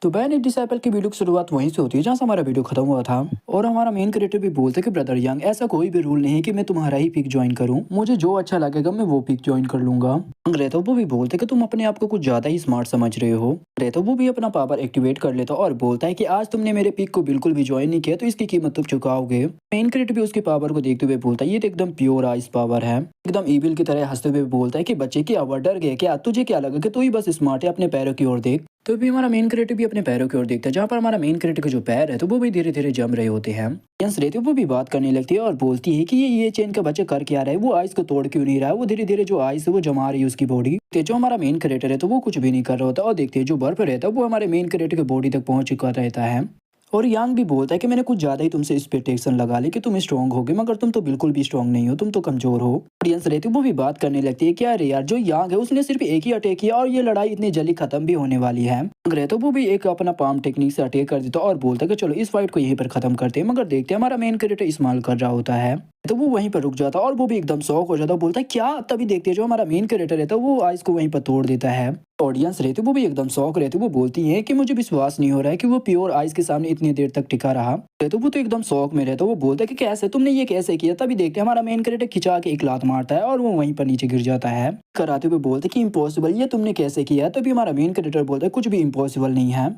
तो ban disable की video की शुरुआत वहीं से होती है जहाँ से हमारा वीडियो खत्म हुआ था। और हमारा मेन क्रिएटर भी बोलते हैं कि ब्रदर यंग ऐसा कोई भी रूल नहीं है कि मैं तुम्हारा ही पिक ज्वाइन करूं, मुझे जो अच्छा लगेगा मैं वो पिक ज्वाइन कर लूंगा। रहता वो भी बोलते कि तुम अपने आप को कुछ ज्यादा ही स्मार्ट समझ रहे हो। रहता वो भी अपना पावर एक्टिवेट कर लेता और बोलता है कि आज तुमने मेरे पिक को बिल्कुल भी ज्वाइन नहीं किया तो इसकी कीमत तुम चुकाओगे। मेन क्रिएटर भी उसकी पावर को देखते हुए बोलता है ये तो एकदम प्योर आइस पावर है। एकदम ईविल की तरह हंसते हुए बोलता है कि बच्चे की आवाज डर गए क्या, तुझे क्या लगा कि तू ही बस स्मार्ट है, अपने पैरों की ओर देख। तो भी हमारा मेन क्रिएटर भी अपने पैरों की ओर देखता है जहाँ पर हमारा मेन क्रिएटर के जो पैर है तो वो भी धीरे धीरे जम रहे होते हैं। यंस रहती है वो भी बात करने लगती है और बोलती है कि ये चेन का बच्चा कर क्या रहा है, वो आइस को तोड़ क्यों नहीं रहा है, वो धीरे धीरे जो आइस है वो जमा रही है उसकी बॉडी। तो जो हमारा मेन क्रिएटर है तो वो कुछ भी नहीं कर रहा होता और देखते हैं जो बर्फ रहता है वो हमारे मेन क्रिएटर की बॉडी तक पहुंच चुका रहता है। और यांग भी बोलता है कि मैंने कुछ ज्यादा ही तुमसे एक्सपेक्टेशन लगा ली कि तुम स्ट्रांग होगे, मगर तुम तो बिल्कुल भी स्ट्रांग नहीं हो, तुम तो कमजोर हो। ऑडियंस रहती है वो भी बात करने लगती है क्या रे यार, जो यांग है उसने सिर्फ एक ही अटैक किया और ये लड़ाई इतनी जल्दी खत्म भी होने वाली है। रहता वो भी एक अपना पाम टेक्निक से अटैक कर देता और बोलता है कि चलो इस फाइट को यहीं पर खत्म करते हैं, मगर देखते हैं हमारा मेन क्रिएटर इस्तेमाल कर रहा होता है। तो वो वहीं पर रुक जाता और वो भी एकदम शॉक हो जाता, बोलता है क्या, तभी देखते हैं जो हमारा मेन क्रिएटर रहता है वो आइस को वहीं पर तोड़ देता है। ऑडियंस रहती वो भी एकदम शॉक रहती, वो बोलती है कि मुझे विश्वास नहीं हो रहा है कि वो प्योर आइस के सामने इतनी देर तक टिका रहा। तो वो तो एकदम शौक में रहता, वो बोलता है कि कैसे तुमने ये कैसे किया। तभी देखते हैं हमारा मेन क्रिएटर खिंचा के एक लात मारता है और वो वहीं पर नीचे गिर जाता है। कराते हुए बोलते कि इम्पॉसिबल, ये तुमने कैसे किया। तभी हमारा मेन क्रिएटर बोलता है कुछ भी इम्पॉसिबल नहीं है।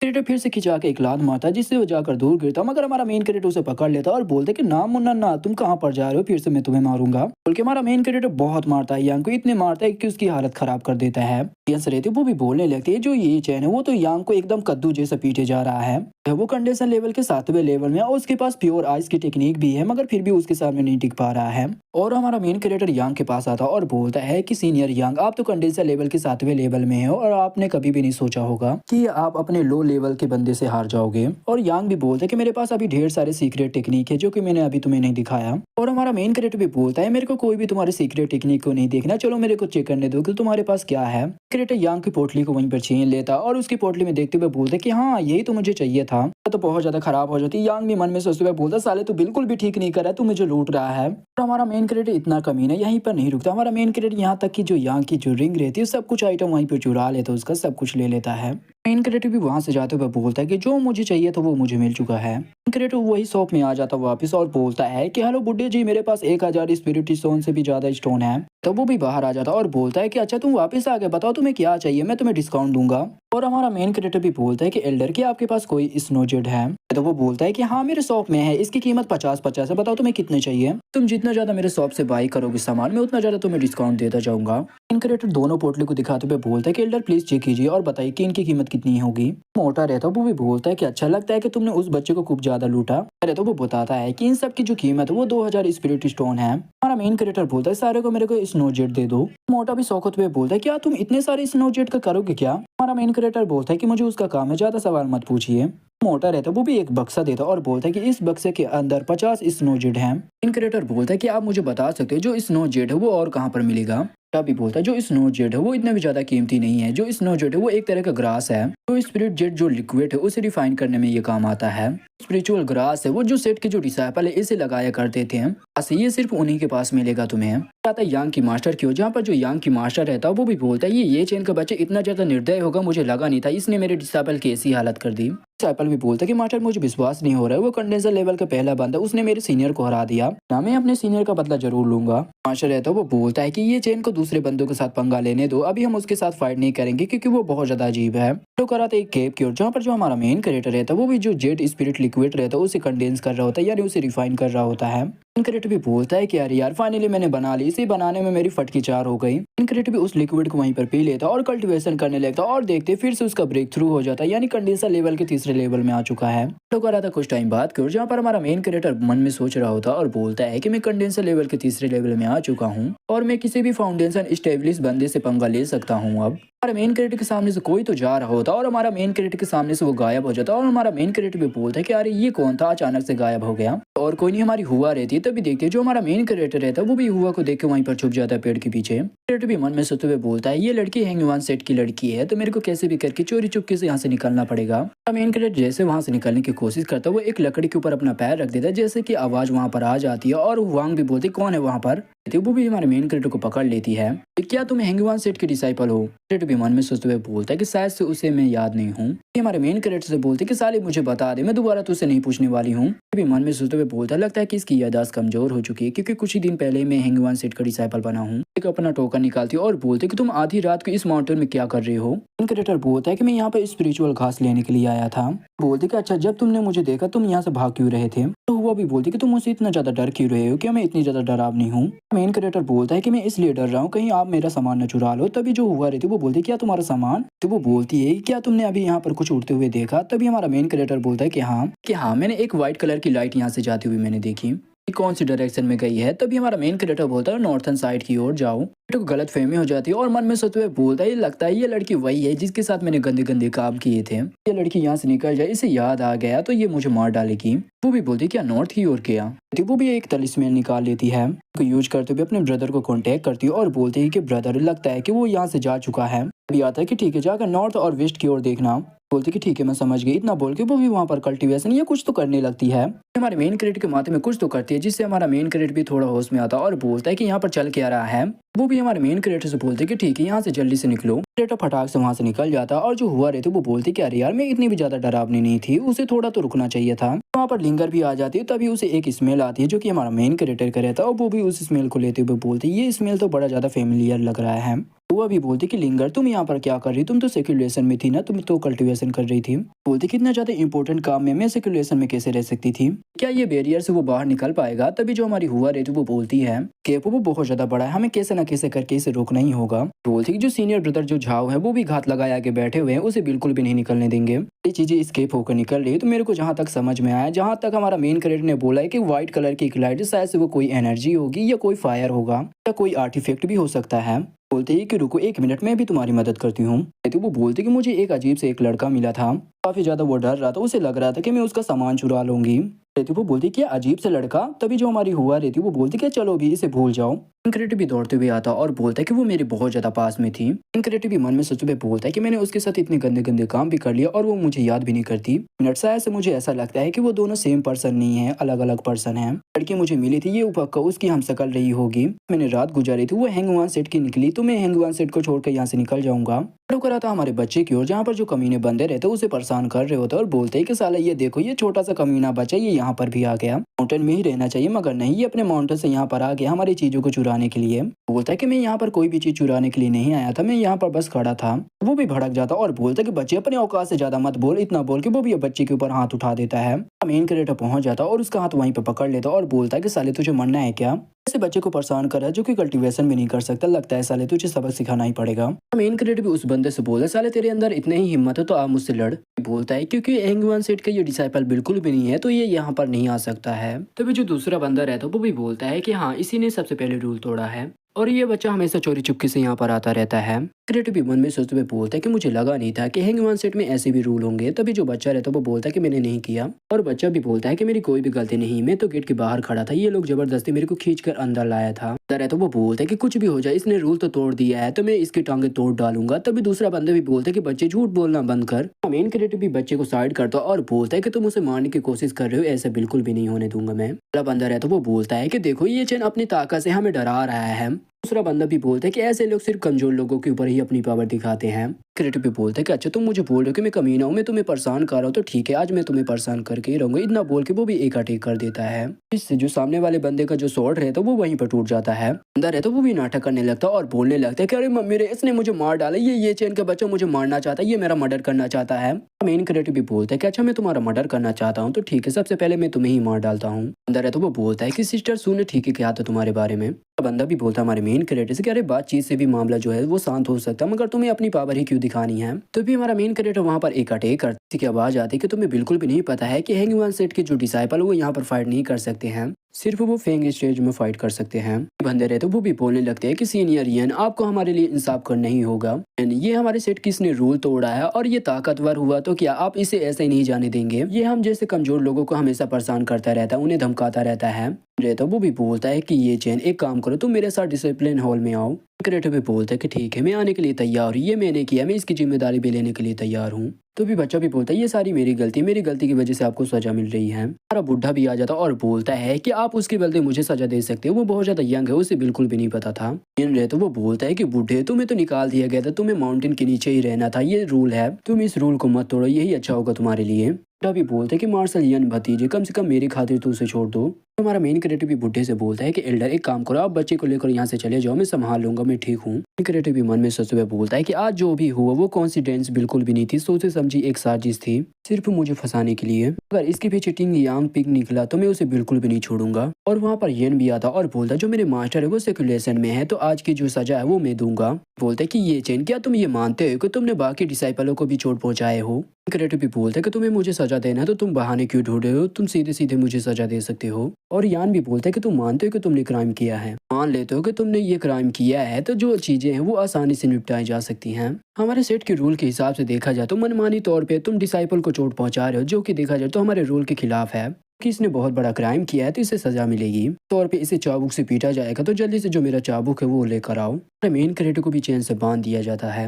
क्रिएटर फिर से खिंचा के एक लात मारता है जिससे वो जाकर दूर गिरता, मगर हमारा मेन क्रिएटर उसे पकड़ लेता और बोलते कि ना मुन्ना ना, तुम कहाँ पर जा रहे हो, फिर से मैं तुम्हें मारूंगा। बोल के हमारा मेन क्रिएटर बहुत मारता है यांग को, इतने मारता है कि उसकी हालत खराब कर देता है। यंस रहती वो भी बोलने लगती है जो ये चैन है वो तो यांग को एकदम कद्दू जैसा पीटे जा रहा है। वो कंडीशन लेवल के 7वें लेवल में और उसके पास प्योर आइस की टेक्निक भी है, मगर फिर भी उसके सामने नहीं टिक पा रहा है। और हमारा मेन क्रिएटर यांग के पास आता और बोलता है कि सीनियर यांग, आप तो कंडेंसर लेवल के 7वें लेवल में हो और आपने कभी भी नहीं सोचा होगा कि आप अपने लो लेवल के बंदे से हार जाओगे। और यांग भी बोलता है कि मेरे पास अभी ढेर सारे सीक्रेट टेक्निक है जो कि मैंने अभी तुम्हें नहीं दिखाया। और हमारा मेन क्रिएटर भी बोलता है मेरे को कोई भी तुम्हारे सीक्रेट टेक्निक को नहीं देखना, चलो मेरे को चेक करने दो कि तुम्हारे पास क्या है। क्रिएटर यांग की पोटली को वहीं पर छीन लेता और उसकी पोटली में देखते हुए बोलता है कि हाँ यही तो मुझे चाहिए था। तो बहुत ज्यादा खराब हो जाती। यांग भी मन में सोचते हुए बोलता साले तू बिल्कुल भी ठीक नहीं कर रहा है, तू मुझे लूट रहा है। और हमारा मेन क्रिएटर इतना कमीना यहीं पर नहीं रुकता, हमारा मेन क्रिएटर यहाँ तक कि जो यांग की जो रिंग रहती है सब कुछ आइटम वहीं पर चुरा लेता है, उसका सब कुछ ले लेता है। मेन क्रिएटर भी वहां से जाते हुए बोलता है कि जो मुझे चाहिए था वो मुझे मिल चुका है। मेन क्रिएटर वही शॉप में आ जाता वापस और बोलता है कि हेलो बुड्ढे जी, मेरे पास 1000 स्पिरिट स्टोन से भी ज्यादा स्टोन है। तो वो भी बाहर आ जाता और बोलता है कि अच्छा तुम वापस आ गए, बताओ तुम्हें क्या चाहिए, मैं तुम्हें डिस्काउंट दूंगा। और हमारा मेन क्रिएटर भी बोलता है कि एल्डर की आपके पास कोई स्नोजेड है। तो वो बोलता है कि हाँ मेरे शॉप में है, इसकी कीमत 50-50 है, बताओ तुम्हें कितने चाहिए। तुम जितना ज्यादा मेरे शॉप से बाई करोगे सामान मैं उतना ज्यादा तुम्हें डिस्काउंट देता जाऊंगा। मेन क्रिएटर दोनों पोटली को दिखाते हुए बोलता है कि एल्डर प्लीज चेक कीजिए और बताइए कि इनकी कीमत कितनी होगी। मोटा रहता वो भी बोलता है कि अच्छा लगता है कि तुमने उस बच्चे को खूब ज्यादा लूटा। रहता वो बताता है कि इन सब की जो कीमत है वो 2000 स्पिरिट स्टोन है। हमारा मेन क्रिएटर बोलता है सारे को मेरे को स्नोजेट दे दो। मोटा भी शौकत हुए बोलता है क्या तुम इतने सारे स्नोजेट का करोगे क्या। हमारा मेन क्रिएटर बोलता है कि मुझे उसका काम है, ज्यादा सवाल मत पूछिए। मोटा रहता वो भी एक बक्सा देता और बोलता है कि इस बक्से के अंदर 50 स्नोजेट हैं। मेन क्रिएटर बोलता है कि आप मुझे बता सकते हो जो स्नोजेट है वो और कहाँ पर मिलेगा। भी बोलता है जो स्नो जेड है वो इतना भी ज्यादा कीमती नहीं है, जो स्नो जेड है वो एक तरह का ग्रास है। तो स्पिरिट जेड जो लिक्विड है उसे रिफाइन करने में ये काम आता है। स्पिरिचुअल ग्रास है वो जो सेट के जो डिसाइपल है इसे लगाया करते थे, बस ये सिर्फ उन्हीं के पास मिलेगा तुम्हें। आता है यांग की मास्टर की, जहाँ पर जो यांग की मास्टर रहता है वो भी बोलता है ये चेन का बच्चा इतना ज्यादा निर्दय होगा मुझे लगा नहीं था, इसने मेरे डिसाइपल की ऐसी हालत कर दी। डिसाइपल भी बोलता है कि मास्टर मुझे विश्वास नहीं हो रहा है, वो कंडेंसर लेवल का पहला बंदा, उसने मेरे सीनियर को हरा दिया ना, मैं अपने सीनियर का बदला जरूर लूंगा। मास्टर रहता है वो बोलता है कि ये चेन को दूसरे बंदों के साथ पंगा लेने दो, अभी हम उसके साथ फाइट नहीं करेंगे क्योंकि वो बहुत ज्यादा अजीब है। तो कराते एक केप की ओर जहाँ पर जो हमारा मेन क्रिएटर रहता है वो भी जो जेड स्पिरिट लिक्विड रहता है उसे कंडेंस कर रहा होता है, यानी उसे रिफाइन कर रहा होता है। क्रिएटर भी बोलता है कि यार फाइनली मैंने बना ली, इसे बनाने में मेरी फटकी 4 हो गई। क्रिएटर भी उस लिक्विड को वहीं पर पी लेता और कल्टीवेशन करने लगता और देखते फिर से उसका ब्रेक थ्रू हो जाता है, यानी कंडेंसर लेवल के तीसरे लेवल में आ चुका है। तो कर रहा था कुछ टाइम बाद की ओर जहाँ पर हमारा मेन क्रिएटर मन में सोच रहा होता और बोलता है कि मैं कंडेंसर लेवल के तीसरे लेवल में आ चुका हूँ और मैं किसी भी फाउंडेशन स्टेबलिश बंदे से पंगा ले सकता हूँ। अब हमारे मेन क्रिएटर के सामने से कोई तो जा रहा होता और हमारा मेन क्रिएटर के सामने से वो गायब हो जाता और हमारा मेन क्रिएटर भी बोलता है कि अरे ये कौन था, अचानक से गायब हो गया और कोई नहीं हमारी हुआ रहती है। तभी देखते हैं जो हमारा मेन कैरेक्टर रहता है वो भी हुआ को देख के वहीं पर छुप जाता है पेड़ के पीछे। कैरेक्टर भी मन में सोचते हुए बोलता है ये लड़की हैंगवान सेट की लड़की है तो मेरे को कैसे भी करके चोरी चुपके से यहाँ से निकलना पड़ेगा। मेन कैरेक्टर जैसे वहां से निकलने की कोशिश करता है वो एक लकड़ी के ऊपर अपना पैर रख देता है जैसे कि आवाज वहां पर आ जाती है और हुआंग भी बोलती कौन है वहां पर। तो वो भी हमारे मेन कैरेक्टर को पकड़ लेती है कि क्या तुम हैंगवान सेट के डिसाइपल हो। कैरेक्टर भी मन में सोचते हुए बोलता है कि शायद से उसे मैं याद नहीं हूँ। हमारे मेन कैरेक्टर से बोलते कि साले मुझे बता दे मैं दोबारा तुझसे नहीं पूछने वाली हूँ। भी मन में सोचते हुए बोलता लगता है कि इसकी याददाश्त कमजोर हो चुकी है क्योंकि कुछ ही दिन पहले मैं हैंगवान सेट का डिसाइपल बना हूँ। एक अपना टोकन निकालती है और बोलते कि तुम आधी रात को इस माउंटेन में क्या कर रहे हो। क्रिएटर बोलता है कि मैं यहाँ पर स्पिरिचुअल घास लेने के लिए आया था। बोलते कि अच्छा जब तुमने मुझे देखा तुम यहाँ से भाग क्यों रहे थे। तो हुआ भी बोलती कि तुम मुझसे इतना ज्यादा डर क्यों रहे हो क्या मैं इतनी ज्यादा डरावनी हूँ। मेन क्रिएटर बोलता है कि मैं इसलिए डर रहा हूँ कहीं आप मेरा सामान न चुरा लो। तभी जो हुआ रहती है वो बोलती क्या तुम्हारा सामान। तो वो बोलती है क्या तुमने अभी यहाँ पर कुछ उड़ते हुए देखा। तभी हमारा मेन क्रिएटर बोलता है कि हाँ मैंने एक व्हाइट कलर की लाइट यहाँ से जाती हुई मैंने देखी। कौन सी डायरेक्शन में गई है। तभी हमारा मेन क्रिएटर बोलता है नॉर्थन साइड की ओर जाओ। तो गलत फहमी हो जाती है और मन में सोचते हुए बोलता है ये लगता है ये लड़की वही है जिसके साथ मैंने गंदे गंदे काम किए थे। ये लड़की यहाँ से निकल जाए इसे याद आ गया तो ये मुझे मार डालेगी। वो भी बोलती क्या नॉर्थ की ओर गया। तो वो भी एक तलिस्मान निकाल लेती है को यूज करते हुए अपने ब्रदर को कांटेक्ट करती है और बोलती है कि ब्रदर लगता है कि वो यहाँ से जा चुका है। अभी आता है कि ठीक है जाकर नॉर्थ और वेस्ट की ओर देखना। बोलती कि ठीक है मैं समझ गई। इतना बोल के वो भी वहाँ पर कल्टीवेशन या कुछ तो करने लगती है। हमारे मेन क्रेडिट के माथे में कुछ तो करती है जिससे हमारा मेन क्रेडिट भी थोड़ा होश में आता है और बोलता है कि यहाँ पर चल के आ रहा है। वो भी हमारे मेन क्रिएटर से बोलते कि ठीक है यहाँ से जल्दी से निकलो। क्रिएटर फटाक से वहाँ से निकल जाता और जो हुआ रहते वो बोलती कि अरे यार मैं इतनी भी ज्यादा डरावनी नहीं थी उसे थोड़ा तो रुकना चाहिए था। वहाँ पर लिंगर भी आ जाती है तभी उसे एक स्मेल आती है जो कि हमारा मेन क्रिएटर का रहता है और वो भी उस स्मेल को लेते हुए बोलती ये स्मेल तो बड़ा ज्यादा फेमिलियर लग रहा है। वो भी बोलती कि लिंगर तुम यहाँ पर क्या कर रही तुम तो सेक्युलेशन में थी ना तुम तो कल्टीवेशन कर रही थी। बोलती कितना ज्यादा इंपॉर्टेंट काम में मैं सेक्युलेशन में कैसे रह सकती थी क्या ये बैरियर से वो बाहर निकल पाएगा। तभी जो हमारी हुआ रहती वो बोलती है कि वो बहुत ज्यादा बड़ा है हमें कैसे ना कैसे करके इसे रोकना ही होगा। बोलती कि जो सीनियर ब्रदर जो झाव है वो भी घात लगाया के बैठे हुए हैं उसे बिल्कुल भी नहीं निकलने देंगे। ये चीजें स्केप होकर निकल रही है तो मेरे को जहाँ तक समझ में आया जहाँ तक हमारा मेन कैरेक्टर ने बोला है कि व्हाइट कलर की एक लाइट शायद से वो कोई एनर्जी होगी या कोई फायर होगा या कोई आर्टिफैक्ट भी हो सकता है। बोलते ही कि रुको एक मिनट में भी तुम्हारी मदद करती हूँ। तो वो बोलती कि मुझे एक अजीब से एक लड़का मिला था काफी ज्यादा वो डर रहा था उसे लग रहा था कि मैं उसका सामान चुरा लूंगी। रहती वो बोलती कि अजीब से लड़का। तभी जो हमारी हुआ रहती वो बोलती कि चलो भी इसे भूल जाओ। इनक्रेडिट भी दौड़ते हुए आता और बोलता है कि वो मेरे बहुत ज्यादा पास में थी। इनक्रेडिट भी मन में सोचते हुए बोलता है कि मैंने उसके साथ इतने गंदे गंदे काम भी कर लिया और वो मुझे याद भी नहीं करती। मिनट से मुझे ऐसा लगता है कि वो दोनों सेम पर्सन नहीं है अलग अलग पर्सन है। लड़की मुझे मिली थी ये पक्का उसकी हम शकल रही होगी। मैंने रात गुजारी थी वो हैंगवान सेट की निकली तो मैं हैंगवान सेट को छोड़कर यहाँ से निकल जाऊंगा। करा था हमारे बच्चे की ओर जहाँ पर जो कमीने बंदे रहते उसे परेशान कर रहे होते और बोलते हैं कि साला ये देखो ये छोटा सा कमीना बच्चा ये यहाँ पर भी आ गया। माउंटेन में ही रहना चाहिए मगर नहीं ये अपने माउंटेन से यहाँ पर आ गया हमारी चीजों को चुराने के लिए। बोलता है कि मैं यहाँ पर कोई भी चीज चुराने के लिए नहीं आया था मैं यहाँ पर बस खड़ा था। वो भी भड़क जाता और बोलता है कि बच्चे अपने औकात से ज्यादा मत बोल। इतना बोल के वो भी बच्चे के ऊपर हाथ उठा देता है। मेन कैरेक्टर पहुंच जाता और उसका हाथ वहीं पे पकड़ लेता और बोलता है कि साले तुझे मरना है क्या। ऐसे बच्चे को परेशान कर रहा है जो कि कल्टीवेशन भी नहीं कर सकता लगता है साले तुझे सबक सिखाना ही पड़ेगा। मेन क्रिएटर भी उस बंदे से बोलता है साले तेरे अंदर इतने ही हिम्मत है तो आप मुझसे लड़। बोलता है क्योंकि हैंगवान सेट का ये डिसाइपल बिल्कुल भी नहीं है तो ये यहाँ पर नहीं आ सकता है। तभी जो दूसरा बंदा रहता है वो भी बोलता है कि हाँ इसी ने सबसे पहले रूल तोड़ा है और ये बच्चा हमेशा चोरी चुपके से यहाँ पर आता रहता है। क्रिएटर भी मन में सोचते हुए बोलता है कि मुझे लगा नहीं था कि हैंगवान सेट में ऐसे भी रूल होंगे। तभी जो बच्चा रहता है वो बोलता है कि मैंने नहीं किया और बच्चा भी बोलता है कि मेरी कोई भी गलती नहीं मैं तो गेट के बाहर खड़ा था ये लोग जबरदस्ती मेरे को खींच कर अंदर लाया था। तो वो बोलता है कि कुछ भी हो जाए इसने रूल तो तोड़ दिया है तो मैं इसकी टांगे तोड़ डालूंगा। तभी दूसरा बंदा भी बोलता है कि बच्चे झूठ बोलना बंद कर। मेन क्रिएटर भी बच्चे को साइड करता और बोलता है कि तुम उसे मारने की कोशिश कर रहे हो ऐसा बिल्कुल भी नहीं होने दूंगा मैं। पहला बंदा रहता वो बोलता है कि देखो ये चैन अपनी ताकत से हमें डरा रहा है। दूसरा बंदा भी बोलता है कि ऐसे लोग सिर्फ कमजोर लोगों के ऊपर ही अपनी पावर दिखाते हैं। क्रिएटर भी बोलता है कि अच्छा तुम मुझे बोल रहे हो कि मैं कमीना हूँ मैं तुम्हें परेशान कर रहा हूँ तो ठीक है आज मैं तुम्हें परेशान करके ही रहूंगा। इतना बोल के वो भी एक अटैक कर देता है। इससे जो सामने वाले बंदे का जो शॉट रहता है वो वहीं पर टूट जाता है। बंदा रहता वो भी नाटक करने लगता और बोलने लगता है कि अरे मम्मी रे इसने मुझे मार डाला ये चैन का बच्चा मुझे मारना चाहता है ये मेरा मर्डर करना चाहता है। मेन क्रिएटर भी बोलता है कि अच्छा मैं तुम्हारा मर्डर करना चाहता हूँ तो ठीक है सबसे पहले मैं तुम्हें ही मार डालता हूँ। बंदा रहता वो बोलता है कि सिस्टर सुने ठीक है क्या था तुम्हारे बारे में। बंदा भी बोलता हमारे मेन क्रिएटर से कि अरे बातचीत से भी मामला जो है वो शांत हो सकता है मगर तुम्हें अपनी पावर ही क्यों दिखानी है। तो भी हमारा मेन क्रिएटर वहां पर एक अटैक करती की आवाज आती है कि तुम्हें बिल्कुल भी नहीं पता है कि हैंगवान सेट के जो डिसाइपल वो यहाँ पर फाइट नहीं कर सकते हैं। सिर्फ वो फेंग स्टेज में फाइट कर सकते हैं। बंदे रहे तो वो भी बोलने लगते हैं कि सीनियर यन, आपको हमारे लिए इंसाफ करना ही होगा। ये हमारे सेट किसने रूल तोड़ा है और ये ताकतवर हुआ तो क्या आप इसे ऐसे ही नहीं जाने देंगे? ये हम जैसे कमजोर लोगों को हमेशा परेशान करता रहता है, उन्हें धमकाता रहता है। रहता वो भी बोलता है कि ये चैन, एक काम करो, तुम मेरे साथ डिसिप्लिन हॉल में आओ। क्रिएटर भी बोलता है कि ठीक है, मैं आने के लिए तैयार हूँ, ये मैंने किया, मैं इसकी जिम्मेदारी भी लेने के लिए तैयार हूँ। तो भी बच्चा भी बोलता है ये सारी मेरी गलती की वजह से आपको सजा मिल रही है। हमारा बुढ़ा भी आ जाता और बोलता है कि आप उसके बदले मुझे सजा दे सकते हो, वो बहुत ज्यादा यंग है, उसे बिल्कुल भी नहीं पता था। इन रहे तो वो बोलता है कि बूढ़े, तुम्हें तो निकाल दिया गया था, तुम्हें माउंटेन के नीचे ही रहना था, ये रूल है, तुम इस रूल को मत तोड़ो, यही अच्छा होगा तुम्हारे लिए। बुढ़ा भी बोलता है कि मार्शल यन भतीजे, कम से कम मेरी खातिर तो उसे छोड़ दो। तो हमारा मेन क्रिएटर भी बुढ़े से बोलता है कि एल्डर, एक काम करो, आप बच्चे को लेकर यहाँ से चले जाओ, मैं संभाल लूंगा, मैं ठीक हूँ। क्रिएटर भी मन में सोचते हुए बोलता है कि आज जो भी हुआ वो कॉन्सिडेंस बिल्कुल भी नहीं थी, सोचे समझी एक साजिश थी, सिर्फ मुझे फंसाने के लिए। अगर इसके पीछे टिंग यांग पिग निकला तो मैं उसे बिल्कुल भी नहीं छोड़ूंगा। और वहाँ पर येन भी आता और बोलता जो मेरे मास्टर है वो सर्कुलेशन में है, तो आज की जो सजा है वो मैं दूंगा। बोलता है कि ये चेन, क्या तुम ये मानते हो कि तुमने बाकी डिसाइपलों को भी चोट पहुंचाए हो? क्रिएटर भी बोलता है कि तुम्हें मुझे सजा देना है तो तुम बहाने क्यों ढूंढ रहे हो, तुम सीधे सीधे मुझे सजा दे सकते हो। और यान भी बोलता है कि तुम मानते हो कि तुमने क्राइम किया है, मान लेते हो कि तुमने ये क्राइम किया है, तो जो चीजें हैं वो आसानी से निपटाई जा सकती हैं। हमारे सेट के रूल के हिसाब से देखा जाए तो मनमानी तौर पे तुम डिसाइपल को चोट पहुंचा रहे हो, जो कि देखा जाए तो हमारे रूल के खिलाफ है कि इसने बहुत बड़ा क्राइम किया है, तो इसे सजा मिलेगी। तौर पे इसे चाबुक से पीटा जाएगा, तो जल्दी से जो मेरा चाबुक है वो लेकर आओ। मेन क्रिएटर को भी चैन से बांध दिया जाता है।